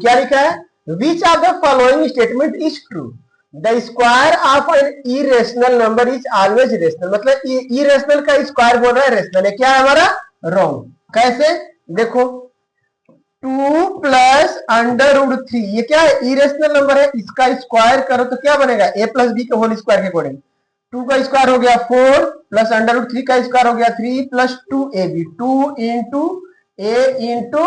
क्या लिखा है, which of the following statement is true, the square of N irrational number is always rational, मतलब irrational का square बोल रहा है रेशनल है, क्या है हमारा रॉन्ग। कैसे, देखो 2 प्लस अंडर रूट 3 ये क्या है, इरेशनल नंबर है, इसका स्क्वायर करो तो क्या बनेगा, ए प्लस बी के होल स्क्वायर के अकॉर्डिंग 2 का स्क्वायर हो गया 4 प्लस अंडर रूट 3 का स्क्वायर हो गया 3 प्लस 2ab 2 इंटू ए इंटू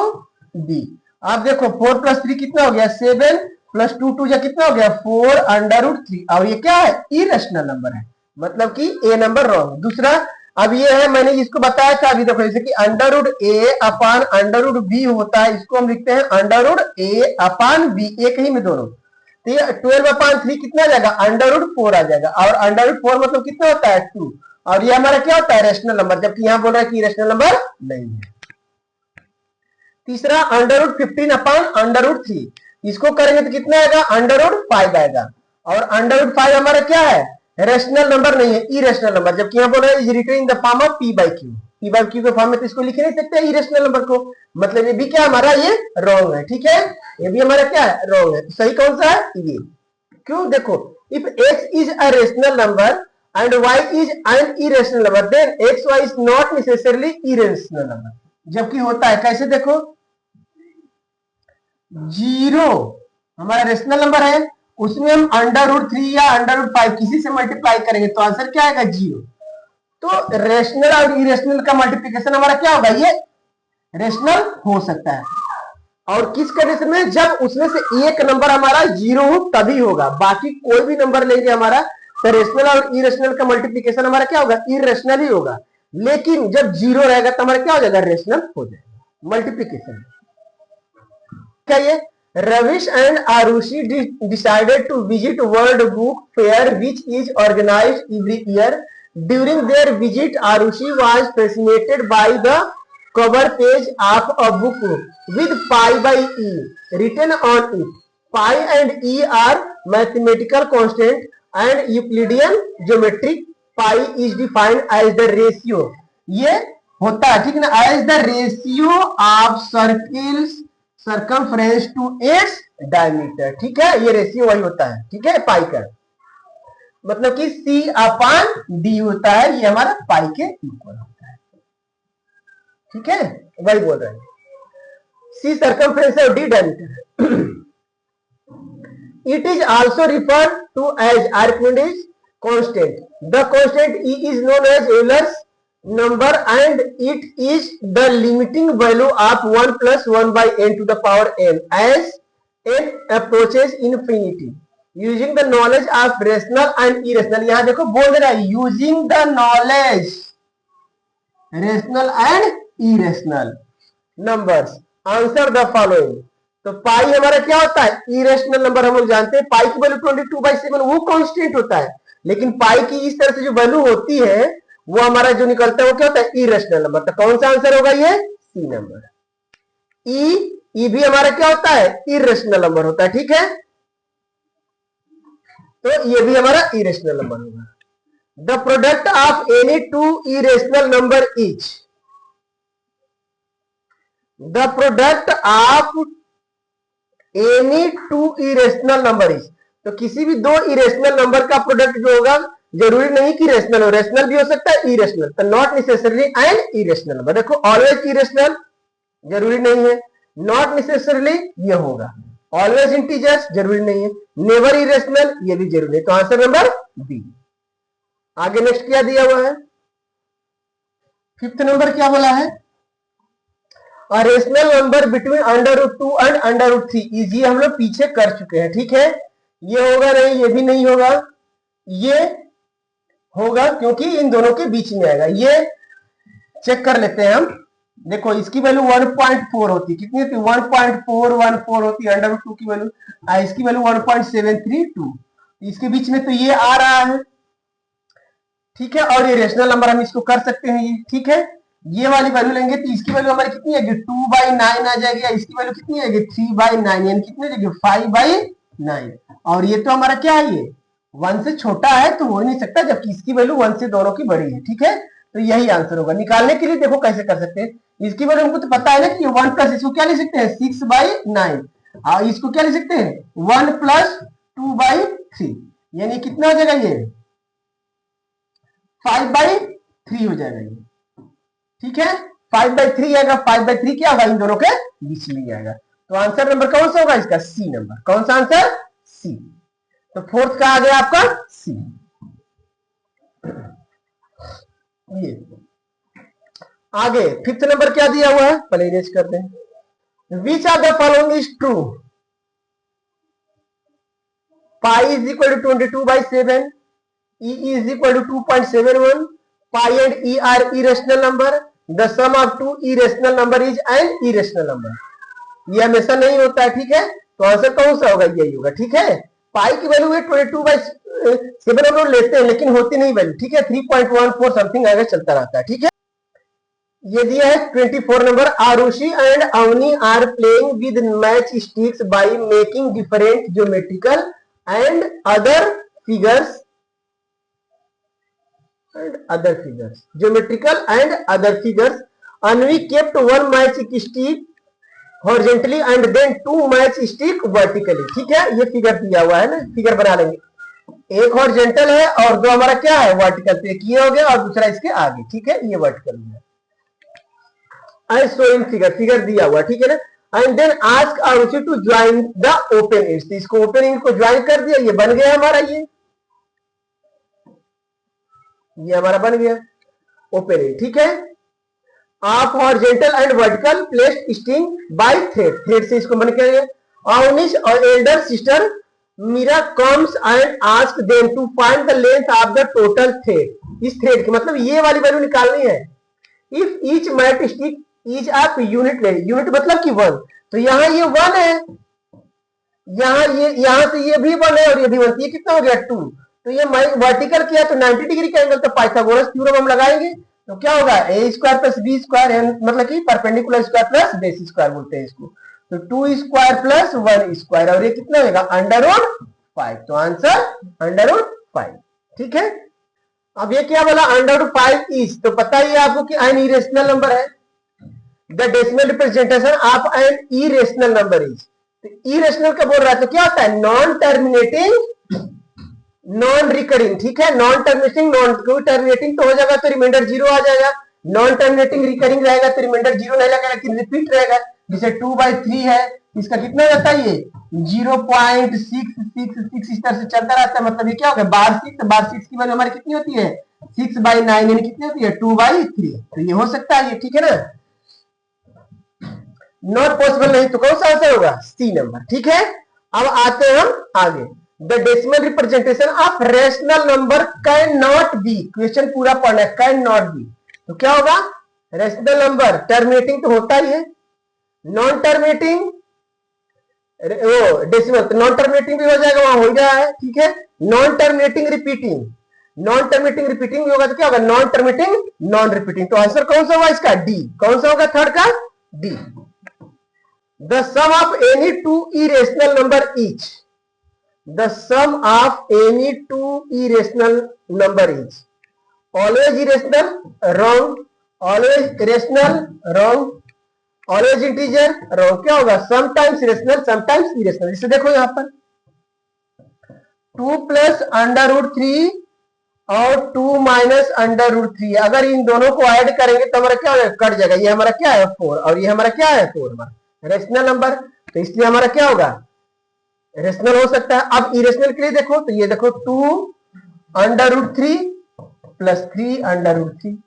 बी। आप देखो 4 प्लस 3 कितना हो गया 7 प्लस 2 2 या कितना हो गया 4 अंडर रूट 3, और ये क्या है इरेशनल नंबर है, मतलब कि ए नंबर रॉन्ग। दूसरा अब ये है, मैंने इसको बताया था अभी, देखो जैसे कि अंडर रूट ए अपान अंडर रूट बी होता है, इसको हम लिखते हैं अंडर रूट ए अपान बी, एक ही में दोनों, तो ये 12 अपान 3 कितना आ जाएगा अंडर रूट 4 आ जाएगा, और अंडर रूट 4 मतलब कितना होता है 2, और ये हमारा क्या होता है रेशनल नंबर, जबकि यहां बोल रहा है कि रेशनल नंबर नहीं है। तीसरा under root 15 upon under root 3, इसको करेंगे तो कितना आएगा अंडर रूट 5 आएगा, और अंडर रूट 5 हमारा क्या है रेशनल नंबर नहीं है, इरेशनल नंबर, जबकि यहां बोल रहा है is written in the form of P by Q, P by Q के फॉर्म में तो इसको लिख नहीं सकते इरेशनल नंबर को, मतलब ये भी क्या हमारा ये रॉन्ग है, ठीक है, ये भी हमारा क्या है रॉन्ग है। तो सही कौन सा है ये, क्यों, देखो if x is a rational number and y is an irrational number then x y is not necessarily irrational number, जबकि होता है कैसे, देखो 0 हमारा रेशनल नंबर है, उसमें हम अंडर रूट 3 या अंडर रूट 5 किसी से मल्टीप्लाई करेंगे तो आंसर क्या आएगा 0, तो रेशनल और इरेशनल का मल्टीप्लिकेशन हमारा क्या होगा ये रेशनल हो सकता है, और किस कंडीशन में, जब उसमें से एक नंबर हमारा 0 हो तभी होगा, बाकी कोई भी नंबर लेंगे हमारा तो रेशनल और इरेशनल का मल्टीप्लिकेशन हमारा क्या होगा इरेशनल ही होगा, लेकिन जब 0 रहेगा तो हमारा क्या हो जाएगा रेशनल हो जाएगा मल्टीप्लिकेशन। क्या ये Ravish and Arushi decided to visit World Book Fair, which is organized every year. During their visit, Arushi was fascinated by the cover page of a book with pi by e written on it. Pi and e are mathematical constant and Euclidean geometric. Pi is defined as the ratio. ये होता है ठीक है ना, as the ratio of circles circumference to its diameter, ठीक है, ये ratio वही होता है, ठीक है पाई का, मतलब कि C अपान D होता है, ये हमारा पाई के इक्वल होता है, ठीक है, वही बोल रहे हैं, C सर्कमफ्रेंस है और D diameter. It is also referred to as Archimedes constant, the constant E is known as Euler's number and it is the limiting value of 1 plus 1 by n to the power n as n approaches infinity using the knowledge of rational and irrational, यहां देखो बोल रहा है using the knowledge rational and irrational numbers answer the following। तो पाई हमारा क्या होता है इरेशनल नंबर, हम लोग जानते हैं पाई की वैल्यू 22/7 वो कांस्टेंट होता है, लेकिन पाई की इस तरह से जो वैल्यू होती है वो हमारा जो निकलता है वो क्या होता है इरेशनल नंबर, तो कौन सा आंसर होगा ये सी नंबर। ई भी हमारा क्या होता है इरेशनल नंबर होता है, ठीक है, तो ये भी हमारा इरेशनल नंबर होगा। The product of any two irrational number is, the product of any two irrational number is, तो किसी भी दो इरेशनल नंबर का प्रोडक्ट जो होगा जरूरी नहीं कि रेशनल हो, रेशनल भी हो सकता है इरेशनल, तो not necessarily N irrational number, देखो ऑलवेज इरेशनल जरूरी नहीं है, नॉट नेसेसरली ये होगा, ऑलवेज इंटीजर्स जरूरी नहीं है, नेवर इरेशनल ये भी जरूरी है, तो आंसर नंबर बी। आगे नेक्स्ट क्या दिया हुआ है, फिफ्थ नंबर क्या बोला है, अ rational number between √2 and √3 is, ये हम लोग पीछे कर चुके हैं, ठीक है, ये होगा नहीं, ये भी नहीं होगा, ये होगा क्योंकि इन दोनों के बीच में आएगा, ये चेक कर लेते हैं हम, देखो इसकी वैल्यू 1.4 होती, कितनी होती 1.414 होती है √2 की वैल्यू, इसकी वैल्यू 1.732, इसके बीच में तो ये आ रहा है, ठीक है, और ये रेशनल नंबर हम इसको कर सकते हैं, ये ठीक है, ये वाली वैल्यू लेंगे तो इसकी वैल्यू हमारी कितनी आएगी 2/9 आ जाएगी, इसकी वैल्यू कितनी आएगी 3/9, यानी कितनी आ जाएगी 5/9, और ये तो हमारा क्या है ये 1 से छोटा है तो हो ही नहीं सकता, जबकि इसकी वैल्यू 1 से दोनों की बड़ी है, ठीक है, तो यही आंसर होगा। निकालने के लिए देखो कैसे कर सकते हैं, इसकी वैल्यू हमको तो पता है ना कि 1 प्लस इसको क्या ले सकते हैं 6/9, और इसको क्या लिख सकते हैं 1 प्लस 2/3, यानी कितना हो जाएगा ये 5/3 हो जाएगा ये, ठीक है 5/3 आएगा। 5/3 क्या होगा इन दोनों के बीच में आएगा। तो आंसर नंबर कौन सा होगा इसका सी नंबर। कौन सा आंसर सी। तो फोर्थ का आ गया आपका सी। ये आगे फिफ्थ नंबर क्या दिया हुआ है, पहले इरेज कर दें। Which are the following is true. Pi is equal to 22/7, e is equal to 2.71, pi and e are irrational number, the sum of two irrational number is an irrational number। ये हमेशा नहीं होता है, ठीक है, तो आंसर कौन सा होगा, यही होगा, ठीक है। पाई की वैल्यू है 22/7 हम लोग लेते हैं, लेकिन होती नहीं वैल्यू, ठीक है 3.14 समथिंग आगे चलता रहता है, ठीक है। ये दिया है 24 number. Arushi and Avani are playing with match sticks by making different geometrical and other figures geometrical and other figures. Anvi kept one match stick horizontally and then two match stick vertically। ठीक है, ये फिगर दिया हुआ है ना, figure बना लेंगे। एक हॉरिजॉन्टल है और दो हमारा क्या है वर्टिकल। तो एक ये हो गया और दूसरा इसके आगे, ठीक है, ये वर्टिकल हो गया। आई सो इन फिगर दिया हुआ, ठीक है ना। And then ask Arushi to join the open ends. इसको ओपन एंड को ज्वाइन कर दिया, ये बन गया हमारा ये हमारा बन गया ओपन एंड, ठीक है। आप horizontal and vertical placed string by thread से इसको बन के। अवनिश और elder sister Meera comes and ask them to find the length of the total thread. इस थ्रेड की मतलब ये वाली वैल्यू निकालनी है। If each match stick is of unit length, unit मतलब कि 1, तो यहाँ ये 1 है, यहाँ से ये भी 1 है और ये भी 1, ये कितना हो गया 2। तो ये वर्टिकल किया तो 90 डिग्री का एंगल, तो पाइथागोरस थ्योरम हम लगाएंगे तो क्या होगा a² + b², मतलब कि perpendicular square plus base square बोलते हैं इसको। तो 2² + 1² और ये कितना होगा √5। तो आंसर √5, ठीक है। अब ये क्या बोला √5 इज, तो पता ही है आपको कि एन इरेशनल नंबर है। The decimal representation of N irrational number is. तो इरेशनल का बोल रहा है तो क्या होता है नॉन टर्मिनेटिंग नॉन रिकरिंग, ठीक है। नॉन टर्मिनेटिंग टर्मिनेटिंग तो हो जाएगा तो रिमाइंडर 0 आ जाएगा। नॉन टर्मिनेटिंग रिकरिंग रहेगा तो रिमाइंडर 0 नहीं लगेगा, लेकिन रिपीट रहेगा। जैसे 2/3 है, इसका कितना रहता है ये 0.666 इस तरह से चलता रहता है। मतलब ये क्या होगा बार 6 की वैल्यू हमारी कितनी होती है 6/9, यानी कितनी होती है 2/3। तो ये हो सकता है ये, ठीक है ना। नॉट पॉसिबल नहीं, तो कौन सा आंसर होगा सी नंबर, ठीक है। अब आते हैं हम आगे। The decimal representation of rational number cannot be, question पूरा पढ़ना है, cannot be। तो क्या होगा रेशनल नंबर टर्मिनेटिंग तो होता ही है, नॉन टर्मिनेटिंग वो डेसिमल तो नॉन टर्मिनेटिंग भी हो जाएगा, वहां हो गया है, ठीक है। Non terminating repeating, non terminating repeating भी होगा तो क्या होगा नॉन टर्मिनेटिंग नॉन रिपीटिंग। तो आंसर कौन सा होगा इसका डी। कौन सा होगा थर्ड का D. The sum of any two irrational number is, the sum of any two irrational number is always irrational wrong, always rational wrong, always integer wrong। क्या होगा sometimes rational sometimes irrational। इसे देखो यहां पर 2 + √3 और 2 - √3, अगर इन दोनों को ऐड करेंगे तो हमारा क्या होगा कट जाएगा। ये हमारा क्या है 4 और ये हमारा क्या है 4, हमारा रेशनल नंबर, तो इसलिए हमारा क्या होगा रेशनल हो सकता है। अब इरेशनल के लिए देखो तो ये देखो 2 √3 + 3 √3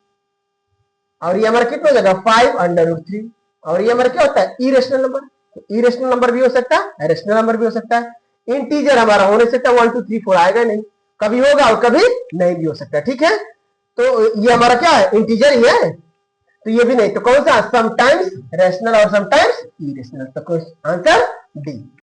और ये हमारा कितना हो जाएगा 5 √3 और ये हमारा क्या होता है इरेशनल नंबर। इरेशनल नंबर भी हो सकता है, रेशनल नंबर भी हो सकता है। इंटीजर हमारा होने सकता है 1 2 3 4 आएगा नहीं, कभी होगा और कभी नहीं भी हो सकता है, ठीक है। तो ये हमारा क्या है इंटीजर ही है, तो ये भी नहीं। तो कौन सा समटाइम्स रेशनल और समटाइम्स इरेशनल। तो आंसर डी।